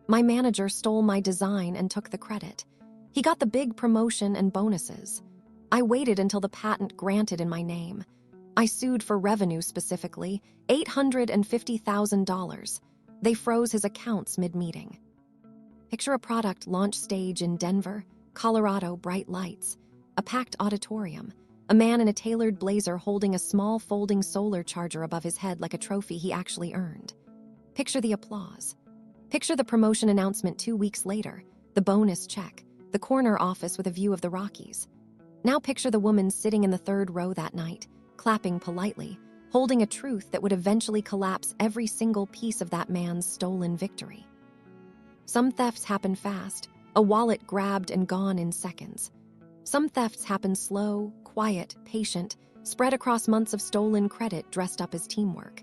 My manager stole my design and took the credit. He got the big promotion and bonuses. I waited until the patent granted in my name. I sued for revenue specifically, $850,000. They froze his accounts mid-meeting. Picture a product launch stage in Denver, Colorado, bright lights, a packed auditorium, a man in a tailored blazer holding a small folding solar charger above his head like a trophy he actually earned. Picture the applause. Picture the promotion announcement 2 weeks later, the bonus check, the corner office with a view of the Rockies. Now picture the woman sitting in the third row that night, clapping politely, holding a truth that would eventually collapse every single piece of that man's stolen victory. Some thefts happen fast, a wallet grabbed and gone in seconds. Some thefts happen slow, quiet, patient, spread across months of stolen credit dressed up as teamwork.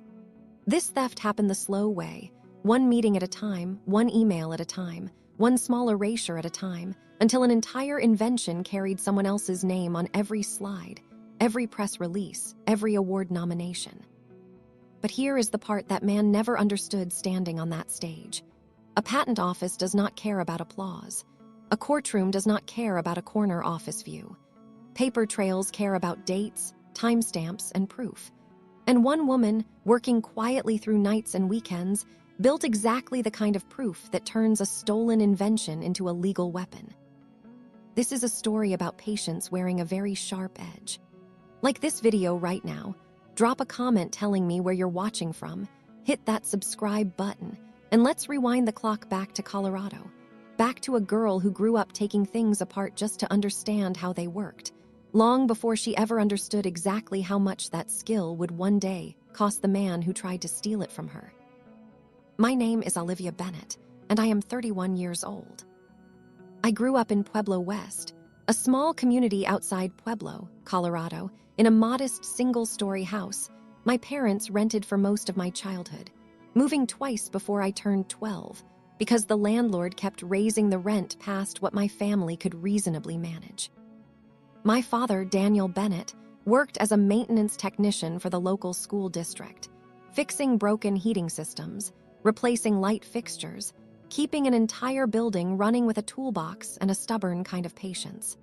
This theft happened the slow way, one meeting at a time, one email at a time, one small erasure at a time, until an entire invention carried someone else's name on every slide, every press release, every award nomination. But here is the part that man never understood standing on that stage. A patent office does not care about applause. A courtroom does not care about a corner office view. Paper trails care about dates, timestamps, and proof. And one woman, working quietly through nights and weekends, built exactly the kind of proof that turns a stolen invention into a legal weapon. This is a story about patience wearing a very sharp edge. Like this video right now, drop a comment telling me where you're watching from, hit that subscribe button, and let's rewind the clock back to Colorado, back to a girl who grew up taking things apart just to understand how they worked, long before she ever understood exactly how much that skill would one day cost the man who tried to steal it from her. My name is Olivia Bennett, and I am 31 years old. I grew up in Pueblo West, a small community outside Pueblo, Colorado, in a modest single-story house my parents rented for most of my childhood, moving twice before I turned 12 because the landlord kept raising the rent past what my family could reasonably manage. My father, Daniel Bennett, worked as a maintenance technician for the local school district, fixing broken heating systems, replacing light fixtures, keeping an entire building running with a toolbox and a stubborn kind of patience.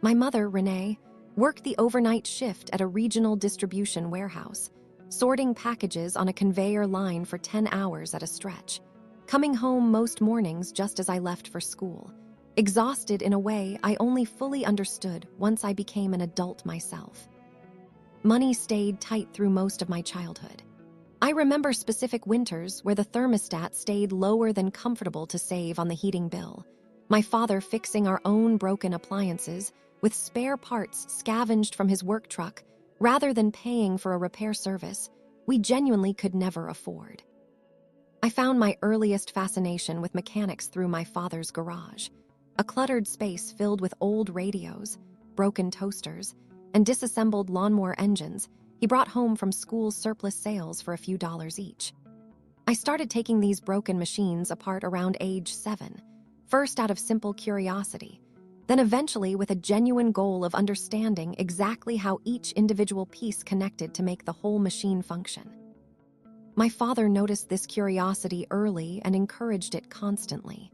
My mother, Renee, worked the overnight shift at a regional distribution warehouse, sorting packages on a conveyor line for 10 hours at a stretch, coming home most mornings just as I left for school, exhausted in a way I only fully understood once I became an adult myself. Money stayed tight through most of my childhood. I remember specific winters where the thermostat stayed lower than comfortable to save on the heating bill, my father fixing our own broken appliances with spare parts scavenged from his work truck rather than paying for a repair service we genuinely could never afford. I found my earliest fascination with mechanics through my father's garage, a cluttered space filled with old radios, broken toasters, and disassembled lawnmower engines he brought home from school surplus sales for a few dollars each. I started taking these broken machines apart around age 7, first out of simple curiosity, then eventually with a genuine goal of understanding exactly how each individual piece connected to make the whole machine function. My father noticed this curiosity early and encouraged it constantly.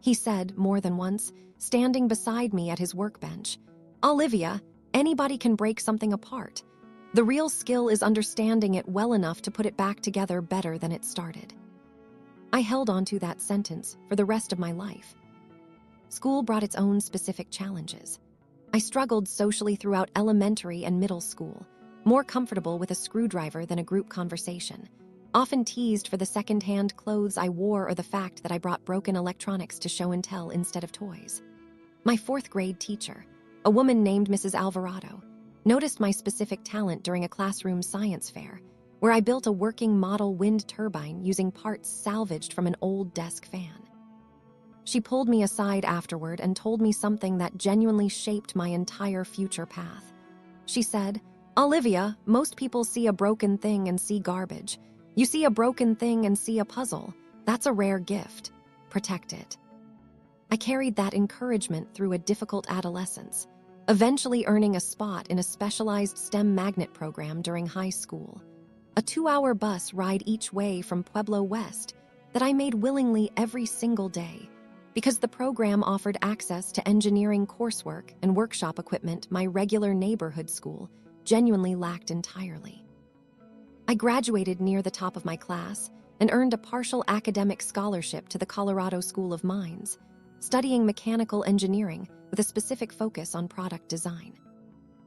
He said, more than once, standing beside me at his workbench, "Olivia, anybody can break something apart. The real skill is understanding it well enough to put it back together better than it started." I held on to that sentence for the rest of my life. School brought its own specific challenges. I struggled socially throughout elementary and middle school, more comfortable with a screwdriver than a group conversation, often teased for the second-hand clothes I wore or the fact that I brought broken electronics to show and tell instead of toys. My 4th grade teacher, a woman named Mrs. Alvarado, noticed my specific talent during a classroom science fair, where I built a working model wind turbine using parts salvaged from an old desk fan. She pulled me aside afterward and told me something that genuinely shaped my entire future path. She said, "Olivia, most people see a broken thing and see garbage. You see a broken thing and see a puzzle. That's a rare gift. Protect it." I carried that encouragement through a difficult adolescence, eventually earning a spot in a specialized STEM magnet program during high school. A 2-hour bus ride each way from Pueblo West that I made willingly every single day, because the program offered access to engineering coursework and workshop equipment my regular neighborhood school genuinely lacked entirely. I graduated near the top of my class and earned a partial academic scholarship to the Colorado School of Mines, studying mechanical engineering with a specific focus on product design.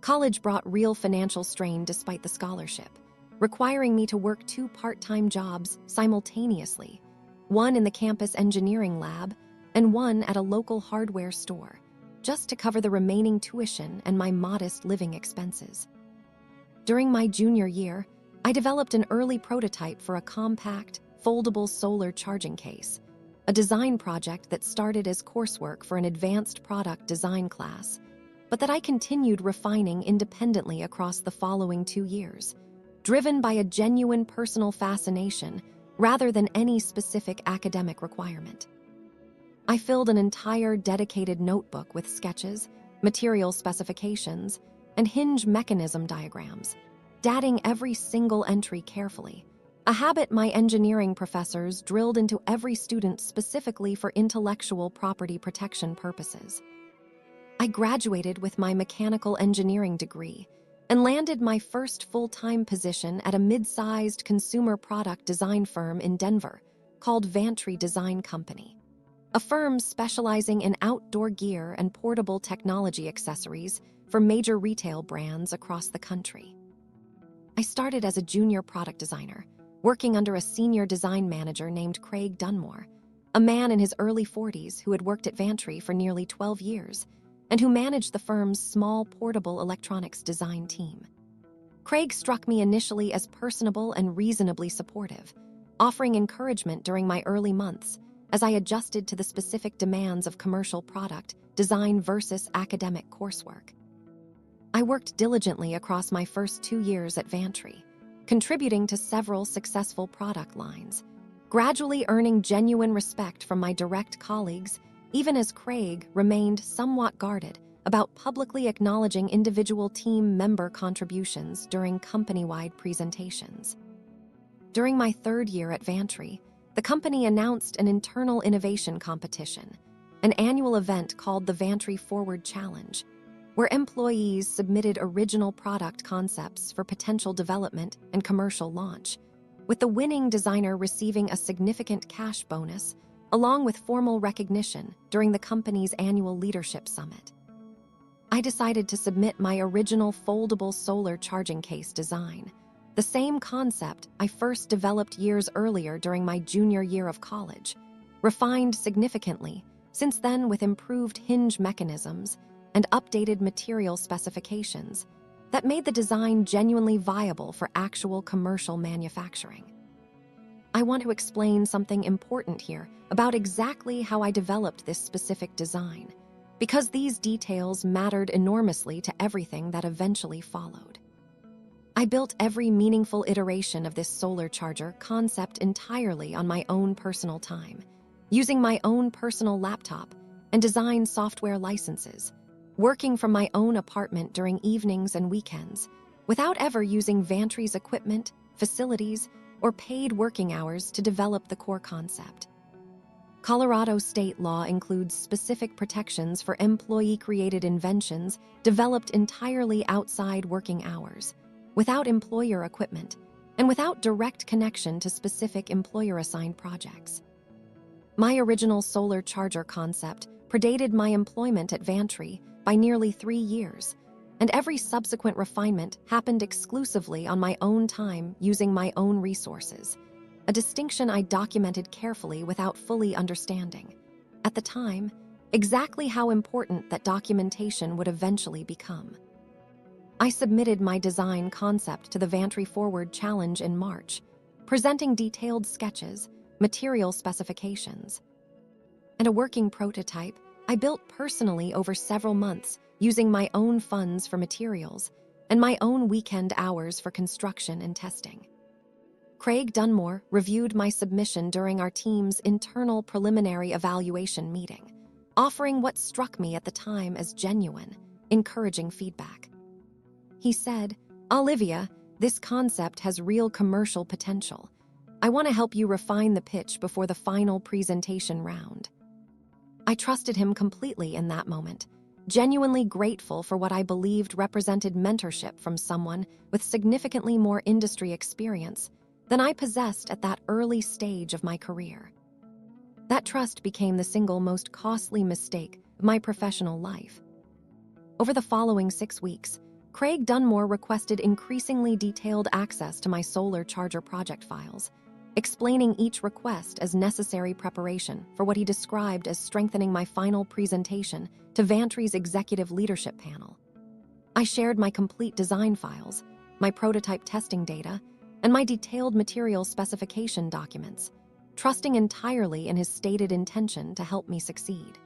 College brought real financial strain despite the scholarship, requiring me to work 2 part-time jobs simultaneously, one in the campus engineering lab and one at a local hardware store, just to cover the remaining tuition and my modest living expenses. During my junior year, I developed an early prototype for a compact, foldable solar charging case, a design project that started as coursework for an advanced product design class, but that I continued refining independently across the following 2 years, driven by a genuine personal fascination rather than any specific academic requirement. I filled an entire dedicated notebook with sketches, material specifications, and hinge mechanism diagrams, dating every single entry carefully, a habit my engineering professors drilled into every student specifically for intellectual property protection purposes. I graduated with my mechanical engineering degree and landed my first full-time position at a mid-sized consumer product design firm in Denver called Vantry Design Company, a firm specializing in outdoor gear and portable technology accessories for major retail brands across the country. I started as a junior product designer, working under a senior design manager named Craig Dunmore, a man in his early 40s who had worked at Vantry for nearly 12 years and who managed the firm's small portable electronics design team. Craig struck me initially as personable and reasonably supportive, offering encouragement during my early months as I adjusted to the specific demands of commercial product design versus academic coursework. I worked diligently across my first 2 years at Vantry, contributing to several successful product lines, gradually earning genuine respect from my direct colleagues, even as Craig remained somewhat guarded about publicly acknowledging individual team member contributions during company-wide presentations. During my 3rd year at Vantry, the company announced an internal innovation competition, an annual event called the Vantry Forward Challenge, where employees submitted original product concepts for potential development and commercial launch, with the winning designer receiving a significant cash bonus along with formal recognition during the company's annual leadership summit. I decided to submit my original foldable solar charging case design, the same concept I first developed years earlier during my junior year of college, refined significantly since then with improved hinge mechanisms and updated material specifications that made the design genuinely viable for actual commercial manufacturing. I want to explain something important here about exactly how I developed this specific design, because these details mattered enormously to everything that eventually followed. I built every meaningful iteration of this solar charger concept entirely on my own personal time, using my own personal laptop and design software licenses, working from my own apartment during evenings and weekends, without ever using Vantry's equipment, facilities, or paid working hours to develop the core concept. Colorado state law includes specific protections for employee-created inventions developed entirely outside working hours, without employer equipment, and without direct connection to specific employer-assigned projects. My original solar charger concept predated my employment at Vantry by nearly 3 years, and every subsequent refinement happened exclusively on my own time using my own resources, a distinction I documented carefully without fully understanding, at the time, exactly how important that documentation would eventually become. I submitted my design concept to the Vantry Forward Challenge in March, presenting detailed sketches, material specifications, and a working prototype I built personally over several months using my own funds for materials and my own weekend hours for construction and testing. Craig Dunmore reviewed my submission during our team's internal preliminary evaluation meeting, offering what struck me at the time as genuine, encouraging feedback. He said, "Olivia, this concept has real commercial potential, I want to help you refine the pitch before the final presentation round." I trusted him completely in that moment, genuinely grateful for what I believed represented mentorship from someone with significantly more industry experience than I possessed at that early stage of my career. That trust became the single most costly mistake of my professional life. Over the following 6 weeks, Craig Dunmore requested increasingly detailed access to my solar charger project files, explaining each request as necessary preparation for what he described as strengthening my final presentation to Vantry's executive leadership panel. I shared my complete design files, my prototype testing data, and my detailed material specification documents, trusting entirely in his stated intention to help me succeed.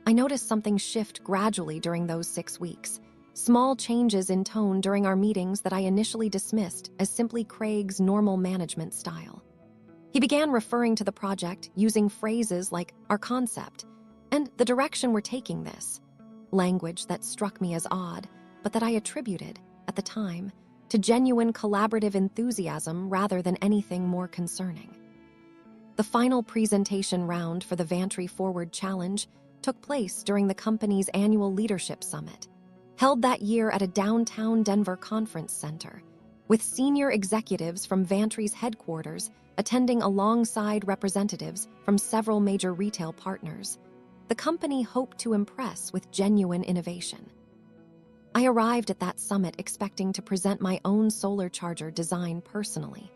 I noticed something shift gradually during those 6 weeks, small changes in tone during our meetings that I initially dismissed as simply Craig's normal management style. He began referring to the project using phrases like "our concept" and "the direction we're taking this," language that struck me as odd, but that I attributed, at the time, to genuine collaborative enthusiasm rather than anything more concerning. The final presentation round for the Vantry Forward Challenge took place during the company's annual leadership summit, held that year at a downtown Denver conference center, with senior executives from Vantry's headquarters attending alongside representatives from several major retail partners. The company hoped to impress with genuine innovation. I arrived at that summit expecting to present my own solar charger design personally,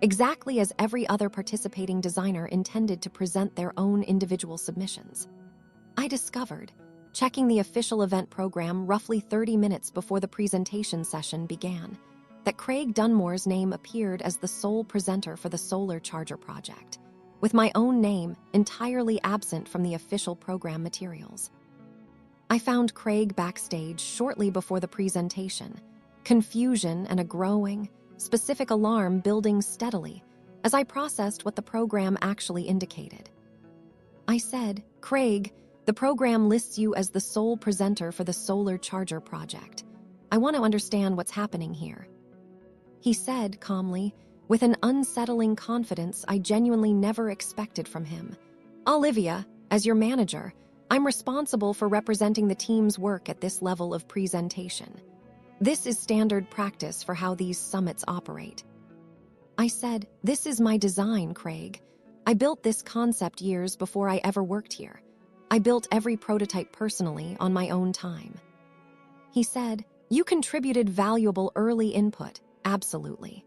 exactly as every other participating designer intended to present their own individual submissions. I discovered, checking the official event program roughly 30 minutes before the presentation session began, that Craig Dunmore's name appeared as the sole presenter for the solar charger project, with my own name entirely absent from the official program materials. I found Craig backstage shortly before the presentation, confusion and a growing, specific alarm building steadily as I processed what the program actually indicated. I said, "Craig, the program lists you as the sole presenter for the solar charger project. I want to understand what's happening here." He said calmly, with an unsettling confidence I genuinely never expected from him, "Olivia, as your manager, I'm responsible for representing the team's work at this level of presentation. This is standard practice for how these summits operate." I said, "This is my design, Craig. I built this concept years before I ever worked here. I built every prototype personally on my own time." He said, "You contributed valuable early input, absolutely.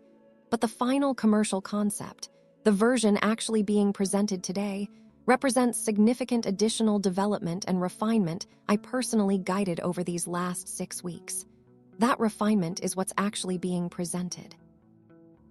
But the final commercial concept, the version actually being presented today, represents significant additional development and refinement I personally guided over these last 6 weeks. That refinement is what's actually being presented."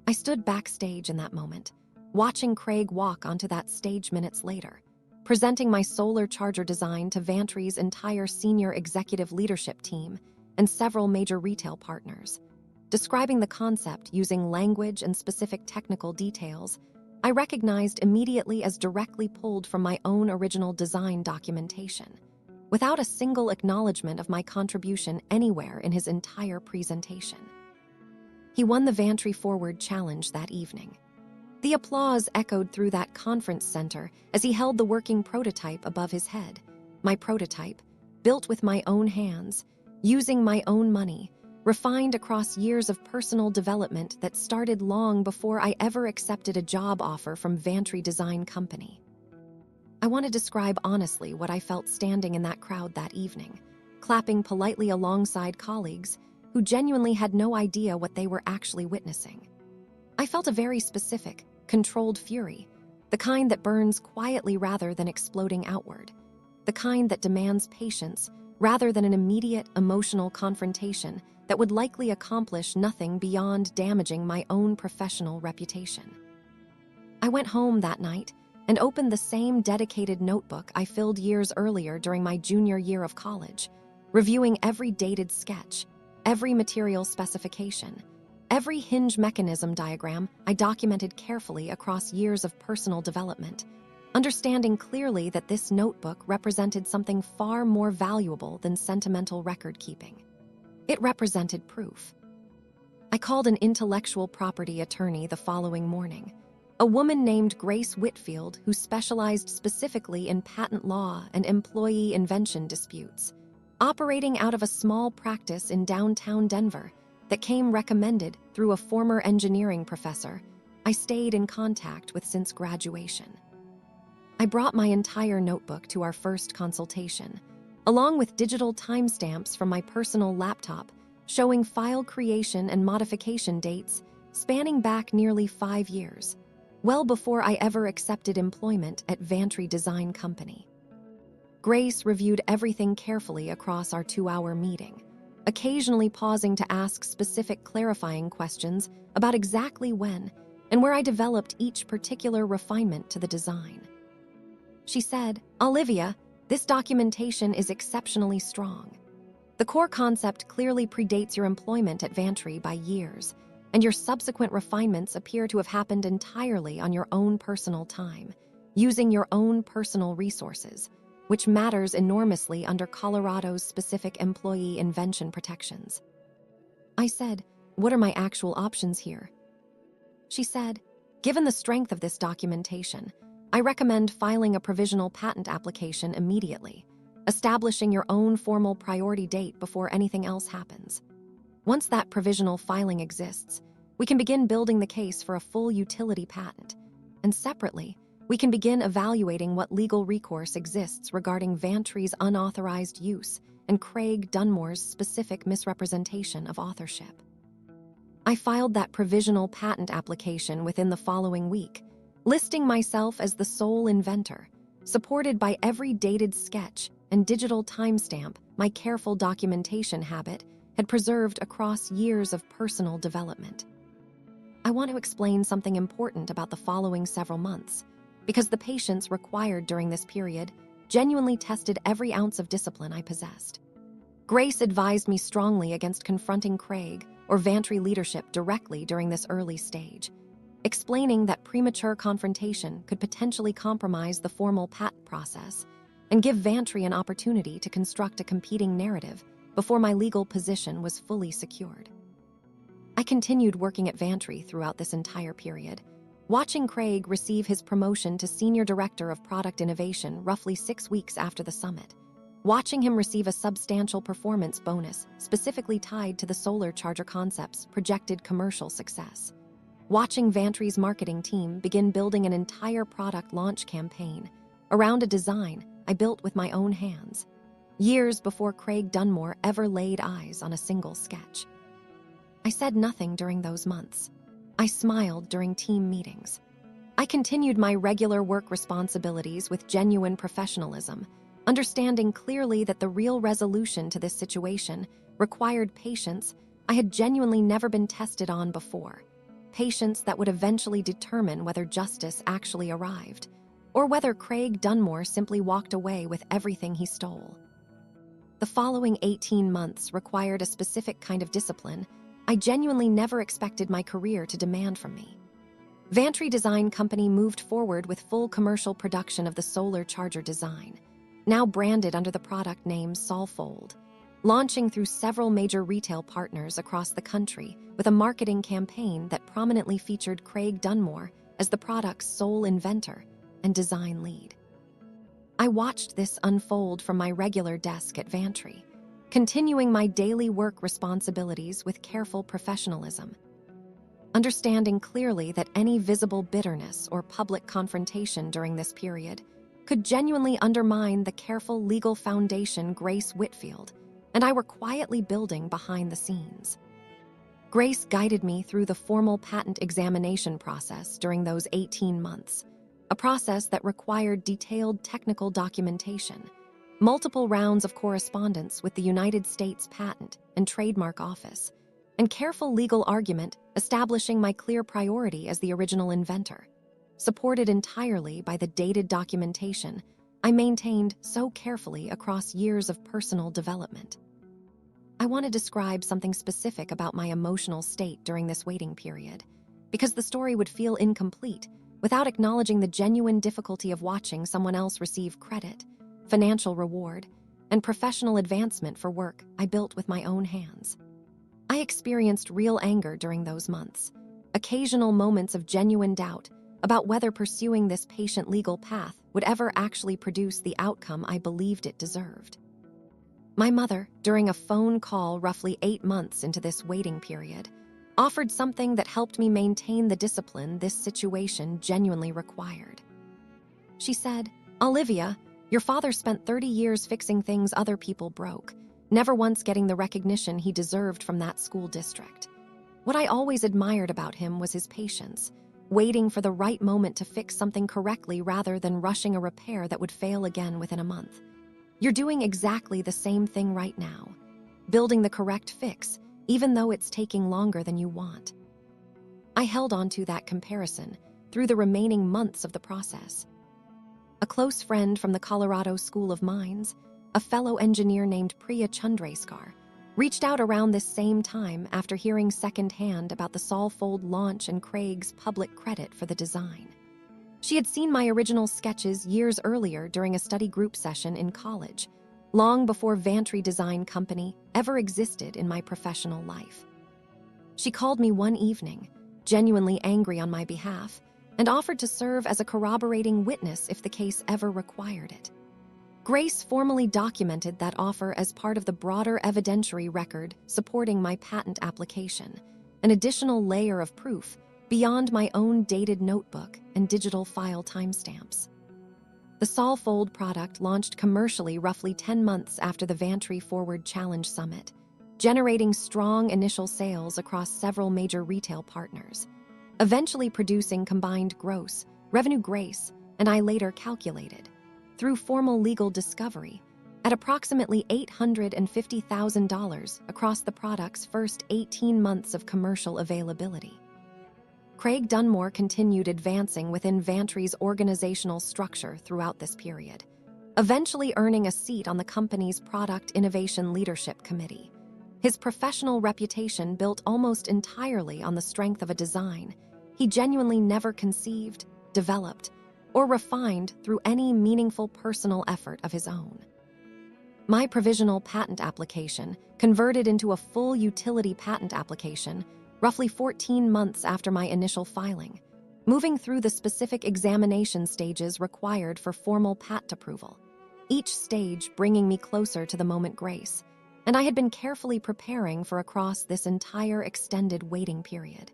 I stood backstage in that moment, watching Craig walk onto that stage minutes later, presenting my solar charger design to Vantry's entire senior executive leadership team and several major retail partners. Describing the concept using language and specific technical details, I recognized immediately as directly pulled from my own original design documentation, without a single acknowledgement of my contribution anywhere in his entire presentation. He won the Vantry Forward Challenge that evening. The applause echoed through that conference center as he held the working prototype above his head. My prototype, built with my own hands, using my own money, refined across years of personal development that started long before I ever accepted a job offer from Vantry Design Company. I want to describe honestly what I felt standing in that crowd that evening, clapping politely alongside colleagues who genuinely had no idea what they were actually witnessing. I felt a very specific, controlled fury, the kind that burns quietly rather than exploding outward, the kind that demands patience rather than an immediate emotional confrontation that would likely accomplish nothing beyond damaging my own professional reputation. I went home that night and opened the same dedicated notebook I filled years earlier during my junior year of college, reviewing every dated sketch, every material specification, every hinge mechanism diagram I documented carefully across years of personal development, understanding clearly that this notebook represented something far more valuable than sentimental record-keeping. It represented proof. I called an intellectual property attorney the following morning, a woman named Grace Whitfield who specialized specifically in patent law and employee invention disputes, operating out of a small practice in downtown Denver that came recommended through a former engineering professor I stayed in contact with since graduation. I brought my entire notebook to our first consultation, along with digital timestamps from my personal laptop showing file creation and modification dates spanning back nearly 5 years, well before I ever accepted employment at Vantry Design Company. Grace reviewed everything carefully across our 2-hour meeting, occasionally pausing to ask specific clarifying questions about exactly when and where I developed each particular refinement to the design. She said, "Olivia, this documentation is exceptionally strong. The core concept clearly predates your employment at Vantry by years, and your subsequent refinements appear to have happened entirely on your own personal time, using your own personal resources, which matters enormously under Colorado's specific employee invention protections." I said, "What are my actual options here?" She said, "Given the strength of this documentation, I recommend filing a provisional patent application immediately, establishing your own formal priority date before anything else happens. Once that provisional filing exists, we can begin building the case for a full utility patent, and separately, we can begin evaluating what legal recourse exists regarding Vantry's unauthorized use and Craig Dunmore's specific misrepresentation of authorship." I filed that provisional patent application within the following week, listing myself as the sole inventor, supported by every dated sketch and digital timestamp my careful documentation habit had preserved across years of personal development. I want to explain something important about the following several months, because the patience required during this period genuinely tested every ounce of discipline I possessed. Grace advised me strongly against confronting Craig or Vantry leadership directly during this early stage, explaining that premature confrontation could potentially compromise the formal patent process and give Vantry an opportunity to construct a competing narrative before my legal position was fully secured. I continued working at Vantry throughout this entire period, watching Craig receive his promotion to Senior Director of Product Innovation roughly 6 weeks after the summit, watching him receive a substantial performance bonus specifically tied to the solar charger concept's projected commercial success, watching Vantry's marketing team begin building an entire product launch campaign around a design I built with my own hands, years before Craig Dunmore ever laid eyes on a single sketch. I said nothing during those months. I smiled during team meetings. I continued my regular work responsibilities with genuine professionalism, understanding clearly that the real resolution to this situation required patience I had genuinely never been tested on before, patience that would eventually determine whether justice actually arrived, or whether Craig Dunmore simply walked away with everything he stole. The following 18 months required a specific kind of discipline I genuinely never expected my career to demand from me. Vantry Design Company moved forward with full commercial production of the solar charger design, now branded under the product name Solfold, launching through several major retail partners across the country with a marketing campaign that prominently featured Craig Dunmore as the product's sole inventor and design lead. I watched this unfold from my regular desk at Vantry, continuing my daily work responsibilities with careful professionalism, understanding clearly that any visible bitterness or public confrontation during this period could genuinely undermine the careful legal foundation Grace Whitfield and I were quietly building behind the scenes. Grace guided me through the formal patent examination process during those 18 months, a process that required detailed technical documentation, multiple rounds of correspondence with the United States Patent and Trademark Office, and careful legal argument establishing my clear priority as the original inventor, supported entirely by the dated documentation I maintained so carefully across years of personal development. I want to describe something specific about my emotional state during this waiting period, because the story would feel incomplete without acknowledging the genuine difficulty of watching someone else receive credit, financial reward, and professional advancement for work I built with my own hands. I experienced real anger during those months, occasional moments of genuine doubt about whether pursuing this patient legal path would ever actually produce the outcome I believed it deserved. My mother, during a phone call roughly 8 months into this waiting period, offered something that helped me maintain the discipline this situation genuinely required. She said, "Olivia, your father spent 30 years fixing things other people broke, never once getting the recognition he deserved from that school district. What I always admired about him was his patience, waiting for the right moment to fix something correctly rather than rushing a repair that would fail again within a month. You're doing exactly the same thing right now, building the correct fix, even though it's taking longer than you want." I held on to that comparison through the remaining months of the process. A close friend from the Colorado School of Mines, a fellow engineer named Priya Chandrasekar, reached out around this same time after hearing secondhand about the Solfold launch and Craig's public credit for the design. She had seen my original sketches years earlier during a study group session in college, long before Vantry Design Company ever existed in my professional life. She called me one evening, genuinely angry on my behalf, and offered to serve as a corroborating witness if the case ever required it. Grace formally documented that offer as part of the broader evidentiary record supporting my patent application, an additional layer of proof beyond my own dated notebook and digital file timestamps. The Solfold product launched commercially roughly 10 months after the Vantry Forward Challenge Summit, generating strong initial sales across several major retail partners, eventually producing combined gross revenue Grace and I later calculated, through formal legal discovery, at approximately $850,000 across the product's first 18 months of commercial availability. Craig Dunmore continued advancing within Vantry's organizational structure throughout this period, eventually earning a seat on the company's Product Innovation Leadership Committee. His professional reputation built almost entirely on the strength of a design he genuinely never conceived, developed, or refined through any meaningful personal effort of his own. My provisional patent application converted into a full utility patent application roughly 14 months after my initial filing, moving through the specific examination stages required for formal patent approval, each stage bringing me closer to the moment Grace, and I had been carefully preparing for across this entire extended waiting period.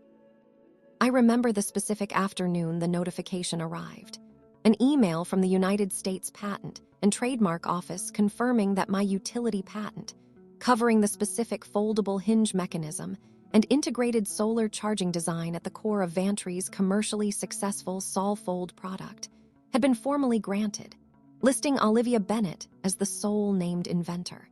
I remember the specific afternoon the notification arrived, an email from the United States Patent and Trademark Office confirming that my utility patent, covering the specific foldable hinge mechanism and integrated solar charging design at the core of Vantry's commercially successful Solfold product, had been formally granted, listing Olivia Bennett as the sole named inventor.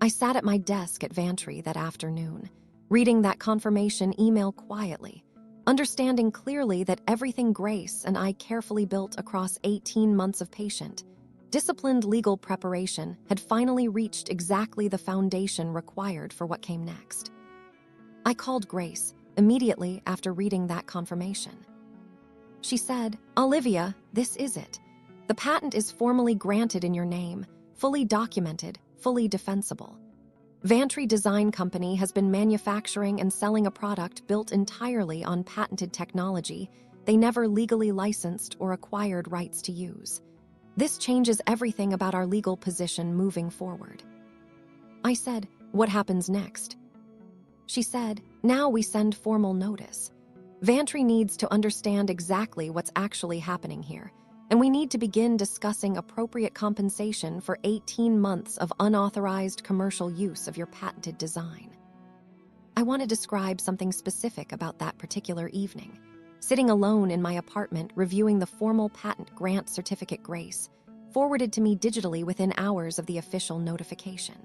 I sat at my desk at Vantry that afternoon, reading that confirmation email quietly, understanding clearly that everything Grace and I carefully built across 18 months of patient, disciplined legal preparation had finally reached exactly the foundation required for what came next. I called Grace immediately after reading that confirmation. She said, "Olivia, this is it. The patent is formally granted in your name, fully documented, fully defensible. Vantry Design Company has been manufacturing and selling a product built entirely on patented technology they never legally licensed or acquired rights to use. This changes everything about our legal position moving forward." I said, "What happens next?" She said, "Now we send formal notice. Vantry needs to understand exactly what's actually happening here, and we need to begin discussing appropriate compensation for 18 months of unauthorized commercial use of your patented design." I want to describe something specific about that particular evening, sitting alone in my apartment reviewing the formal patent grant certificate Grace forwarded to me digitally within hours of the official notification.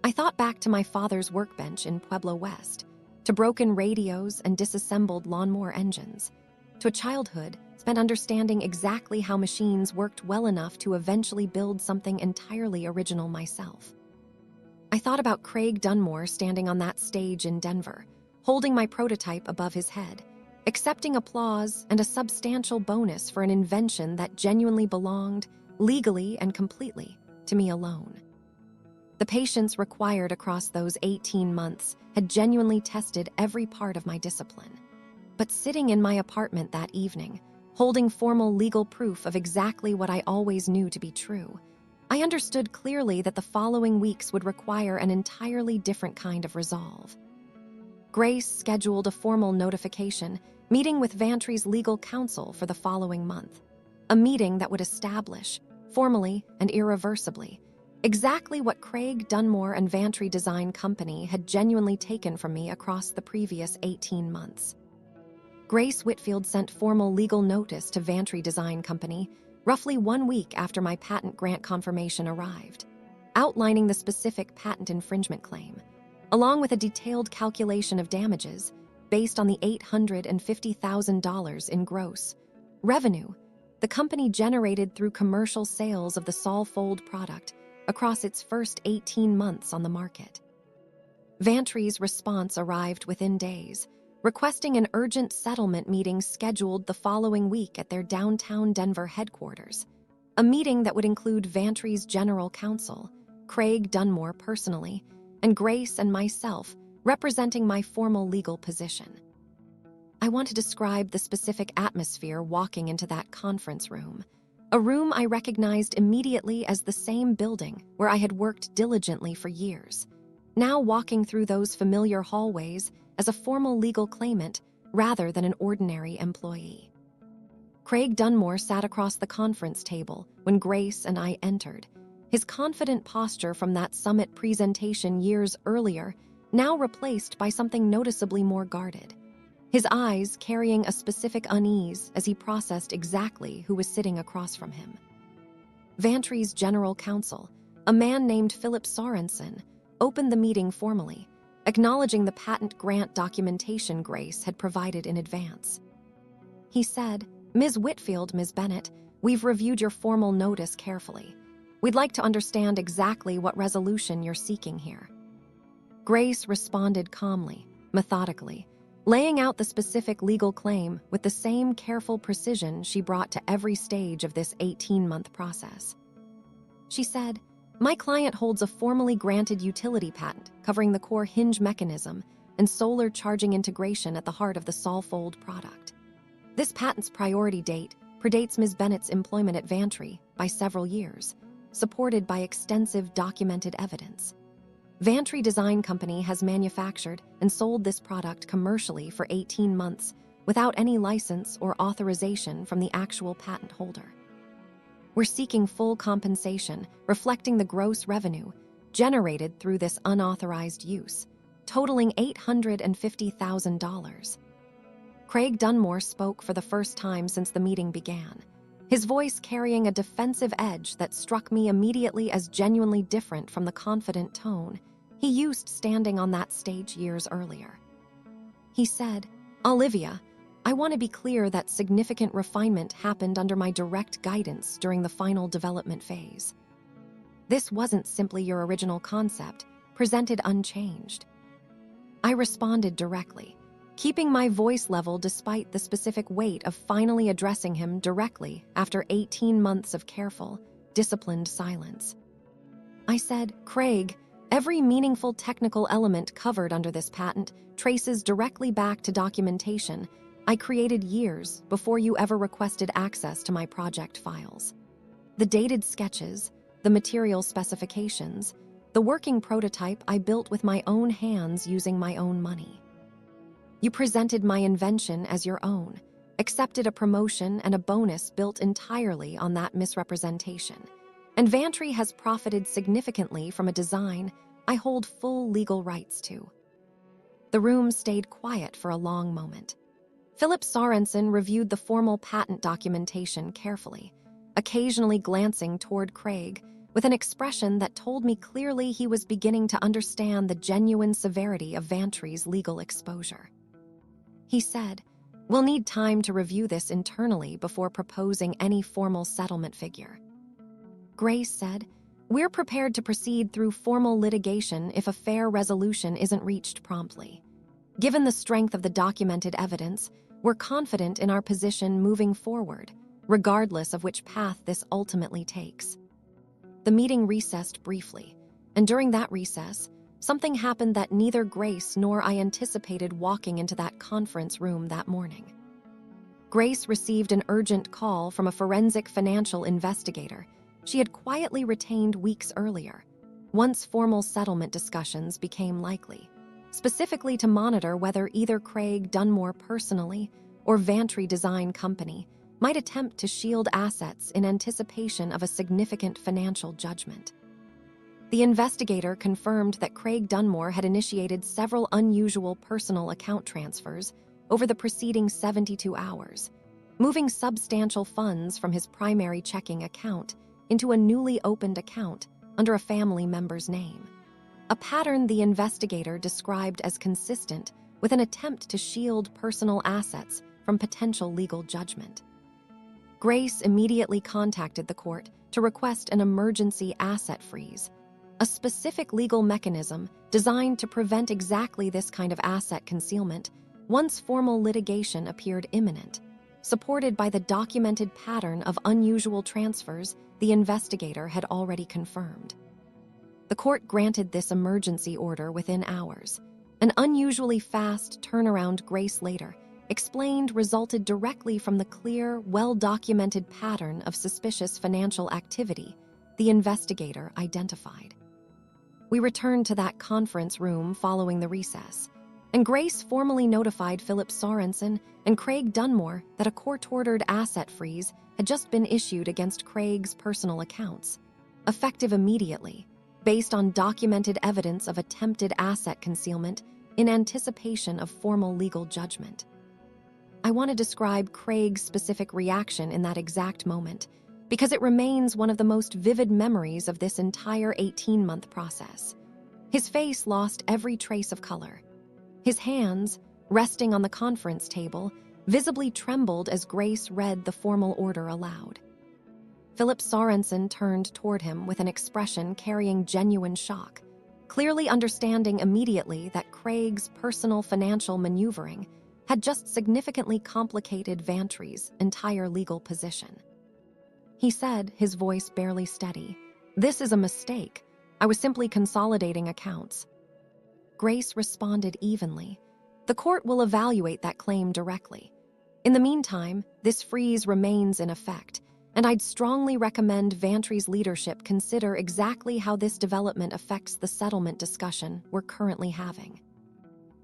I thought back to my father's workbench in Pueblo West, to broken radios and disassembled lawnmower engines, to a childhood spent understanding exactly how machines worked well enough to eventually build something entirely original myself. I thought about Craig Dunmore standing on that stage in Denver, holding my prototype above his head, accepting applause and a substantial bonus for an invention that genuinely belonged, legally and completely, to me alone. The patience required across those 18 months had genuinely tested every part of my discipline. But sitting in my apartment that evening, holding formal legal proof of exactly what I always knew to be true, I understood clearly that the following weeks would require an entirely different kind of resolve. Grace scheduled a formal notification meeting with Vantry's legal counsel for the following month, a meeting that would establish, formally and irreversibly, exactly what Craig Dunmore and Vantry Design Company had genuinely taken from me across the previous 18 months. Grace Whitfield sent formal legal notice to Vantry Design Company roughly 1 week after my patent grant confirmation arrived, outlining the specific patent infringement claim, along with a detailed calculation of damages based on the $850,000 in gross revenue the company generated through commercial sales of the Solfold product across its first 18 months on the market. Vantry's response arrived within days, requesting an urgent settlement meeting scheduled the following week at their downtown Denver headquarters, a meeting that would include Vantry's general counsel, Craig Dunmore personally, and Grace and myself representing my formal legal position. I want to describe the specific atmosphere walking into that conference room, a room I recognized immediately as the same building where I had worked diligently for years, now walking through those familiar hallways as a formal legal claimant rather than an ordinary employee. Craig Dunmore sat across the conference table when Grace and I entered, his confident posture from that summit presentation years earlier now replaced by something noticeably more guarded, his eyes carrying a specific unease as he processed exactly who was sitting across from him. Vantry's general counsel, a man named Philip Sorensen, opened the meeting formally, acknowledging the patent grant documentation Grace had provided in advance. He said, "Ms. Whitfield, Ms. Bennett, we've reviewed your formal notice carefully. We'd like to understand exactly what resolution you're seeking here." Grace responded calmly, methodically, laying out the specific legal claim with the same careful precision she brought to every stage of this 18-month process. She said, "My client holds a formally granted utility patent covering the core hinge mechanism and solar charging integration at the heart of the Solfold product. This patent's priority date predates Ms. Bennett's employment at Vantry by several years, supported by extensive documented evidence. Vantry Design Company has manufactured and sold this product commercially for 18 months without any license or authorization from the actual patent holder. We're seeking full compensation reflecting the gross revenue generated through this unauthorized use, totaling $850,000. Craig Dunmore spoke for the first time since the meeting began, his voice carrying a defensive edge that struck me immediately as genuinely different from the confident tone he used standing on that stage years earlier. He said, "Olivia, I want to be clear that significant refinement happened under my direct guidance during the final development phase. This wasn't simply your original concept, presented unchanged." I responded directly, keeping my voice level despite the specific weight of finally addressing him directly after 18 months of careful, disciplined silence. I said, "Craig, every meaningful technical element covered under this patent traces directly back to documentation I created years before you ever requested access to my project files. The dated sketches, the material specifications, the working prototype I built with my own hands using my own money. You presented my invention as your own, accepted a promotion and a bonus built entirely on that misrepresentation. And Vantry has profited significantly from a design I hold full legal rights to." The room stayed quiet for a long moment. Philip Sorensen reviewed the formal patent documentation carefully, occasionally glancing toward Craig with an expression that told me clearly he was beginning to understand the genuine severity of Vantry's legal exposure. He said, "We'll need time to review this internally before proposing any formal settlement figure." Grace said, "We're prepared to proceed through formal litigation if a fair resolution isn't reached promptly. Given the strength of the documented evidence, we're confident in our position moving forward, regardless of which path this ultimately takes." The meeting recessed briefly, and during that recess, something happened that neither Grace nor I anticipated walking into that conference room that morning. Grace received an urgent call from a forensic financial investigator she had quietly retained weeks earlier, once formal settlement discussions became likely, specifically to monitor whether either Craig Dunmore personally or Vantry Design Company might attempt to shield assets in anticipation of a significant financial judgment. The investigator confirmed that Craig Dunmore had initiated several unusual personal account transfers over the preceding 72 hours, moving substantial funds from his primary checking account into a newly opened account under a family member's name, a pattern the investigator described as consistent with an attempt to shield personal assets from potential legal judgment. Grace immediately contacted the court to request an emergency asset freeze, a specific legal mechanism designed to prevent exactly this kind of asset concealment once formal litigation appeared imminent, supported by the documented pattern of unusual transfers the investigator had already confirmed. The court granted this emergency order within hours. An unusually fast turnaround Grace later explained resulted directly from the clear, well-documented pattern of suspicious financial activity the investigator identified. We returned to that conference room following the recess, and Grace formally notified Philip Sorensen and Craig Dunmore that a court-ordered asset freeze had just been issued against Craig's personal accounts, effective immediately, based on documented evidence of attempted asset concealment in anticipation of formal legal judgment. I want to describe Craig's specific reaction in that exact moment, because it remains one of the most vivid memories of this entire 18-month process. His face lost every trace of color. His hands, resting on the conference table, visibly trembled as Grace read the formal order aloud. Philip Sorensen turned toward him with an expression carrying genuine shock, clearly understanding immediately that Craig's personal financial maneuvering had just significantly complicated Vantry's entire legal position. He said, his voice barely steady, "This is a mistake. I was simply consolidating accounts." Grace responded evenly. "The court will evaluate that claim directly. In the meantime, this freeze remains in effect, and I'd strongly recommend Vantry's leadership consider exactly how this development affects the settlement discussion we're currently having."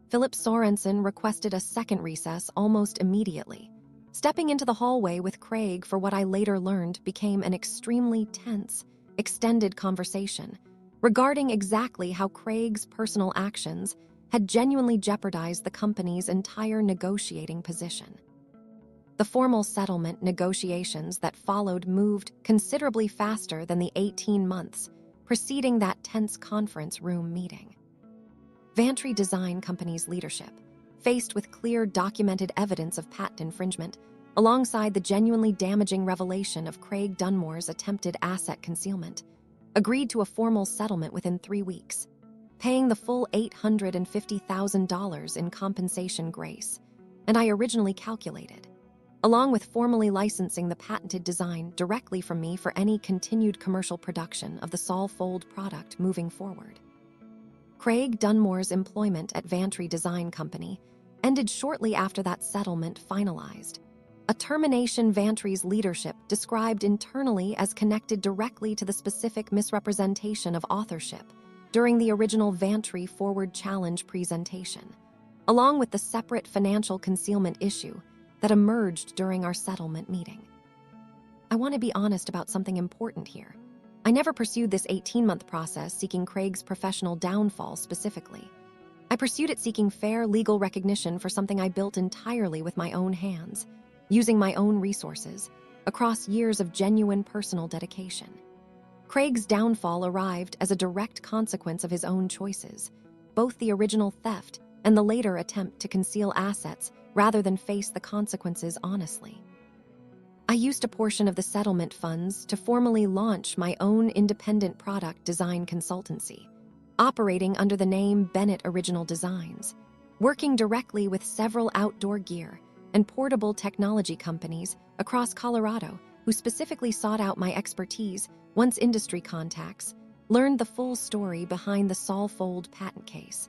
Philip Sorensen requested a second recess almost immediately, stepping into the hallway with Craig for what I later learned became an extremely tense, extended conversation regarding exactly how Craig's personal actions had genuinely jeopardized the company's entire negotiating position. The formal settlement negotiations that followed moved considerably faster than the 18 months preceding that tense conference room meeting. Vantry Design Company's leadership, faced with clear documented evidence of patent infringement, alongside the genuinely damaging revelation of Craig Dunmore's attempted asset concealment, agreed to a formal settlement within 3 weeks, paying the full $850,000 in compensation Grace, and I originally calculated, along with formally licensing the patented design directly from me for any continued commercial production of the Sol Fold product moving forward. Craig Dunmore's employment at Vantry Design Company ended shortly after that settlement finalized, a termination Vantry's leadership described internally as connected directly to the specific misrepresentation of authorship during the original Vantry Forward Challenge presentation, along with the separate financial concealment issue that emerged during our settlement meeting. I want to be honest about something important here. I never pursued this 18-month process seeking Craig's professional downfall specifically. I pursued it seeking fair legal recognition for something I built entirely with my own hands, using my own resources, across years of genuine personal dedication. Craig's downfall arrived as a direct consequence of his own choices, both the original theft and the later attempt to conceal assets rather than face the consequences honestly. I used a portion of the settlement funds to formally launch my own independent product design consultancy, operating under the name Bennett Original Designs, working directly with several outdoor gear and portable technology companies across Colorado who specifically sought out my expertise once industry contacts learned the full story behind the Saul-Fold patent case.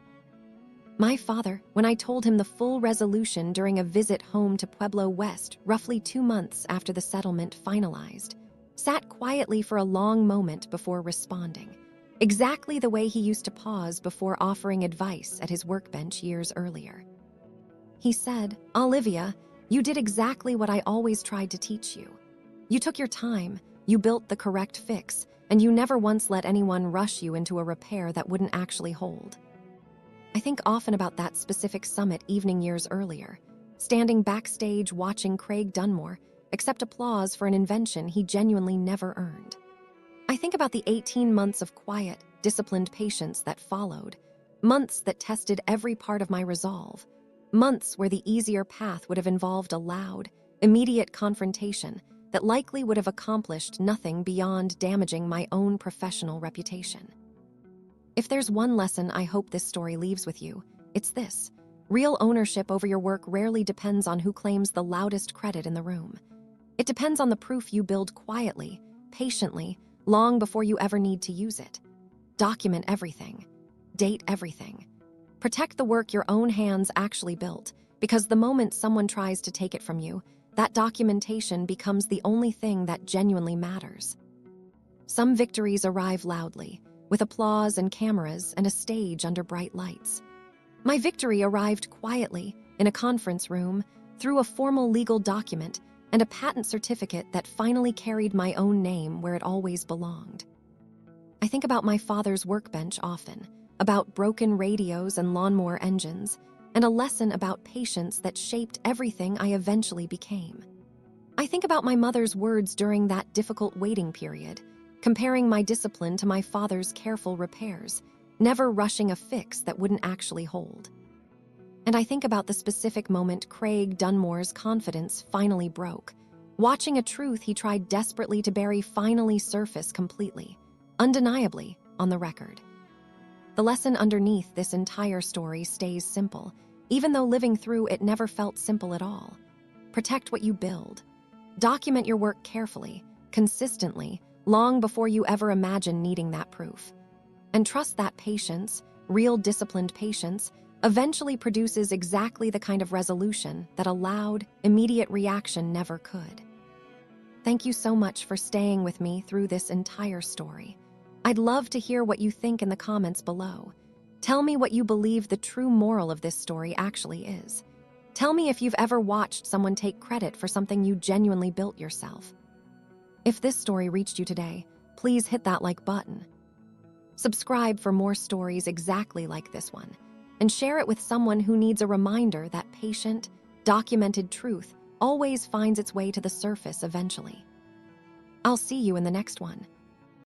My father, when I told him the full resolution during a visit home to Pueblo West roughly 2 months after the settlement finalized, sat quietly for a long moment before responding, exactly the way he used to pause before offering advice at his workbench years earlier. He said, "Olivia, you did exactly what I always tried to teach you. You took your time, you built the correct fix, and you never once let anyone rush you into a repair that wouldn't actually hold." I think often about that specific summit evening years earlier, standing backstage watching Craig Dunmore accept applause for an invention he genuinely never earned. I think about the 18 months of quiet, disciplined patience that followed, months that tested every part of my resolve, months where the easier path would have involved a loud, immediate confrontation that likely would have accomplished nothing beyond damaging my own professional reputation. If there's one lesson I hope this story leaves with you, it's this: real ownership over your work rarely depends on who claims the loudest credit in the room. It depends on the proof you build quietly, patiently, long before you ever need to use it. Document everything. Date everything. Protect the work your own hands actually built, because the moment someone tries to take it from you, that documentation becomes the only thing that genuinely matters. Some victories arrive loudly, with applause and cameras and a stage under bright lights. My victory arrived quietly, in a conference room, through a formal legal document and a patent certificate that finally carried my own name where it always belonged. I think about my father's workbench often, about broken radios and lawnmower engines, and a lesson about patience that shaped everything I eventually became. I think about my mother's words during that difficult waiting period, comparing my discipline to my father's careful repairs, never rushing a fix that wouldn't actually hold. And I think about the specific moment Craig Dunmore's confidence finally broke, watching a truth he tried desperately to bury finally surface completely, undeniably, on the record. The lesson underneath this entire story stays simple, even though living through it never felt simple at all. Protect what you build. Document your work carefully, consistently, long before you ever imagine needing that proof. And trust that patience, real disciplined patience, eventually produces exactly the kind of resolution that a loud, immediate reaction never could. Thank you so much for staying with me through this entire story. I'd love to hear what you think in the comments below. Tell me what you believe the true moral of this story actually is. Tell me if you've ever watched someone take credit for something you genuinely built yourself. If this story reached you today, please hit that like button. Subscribe for more stories exactly like this one, and share it with someone who needs a reminder that patient, documented truth always finds its way to the surface eventually. I'll see you in the next one.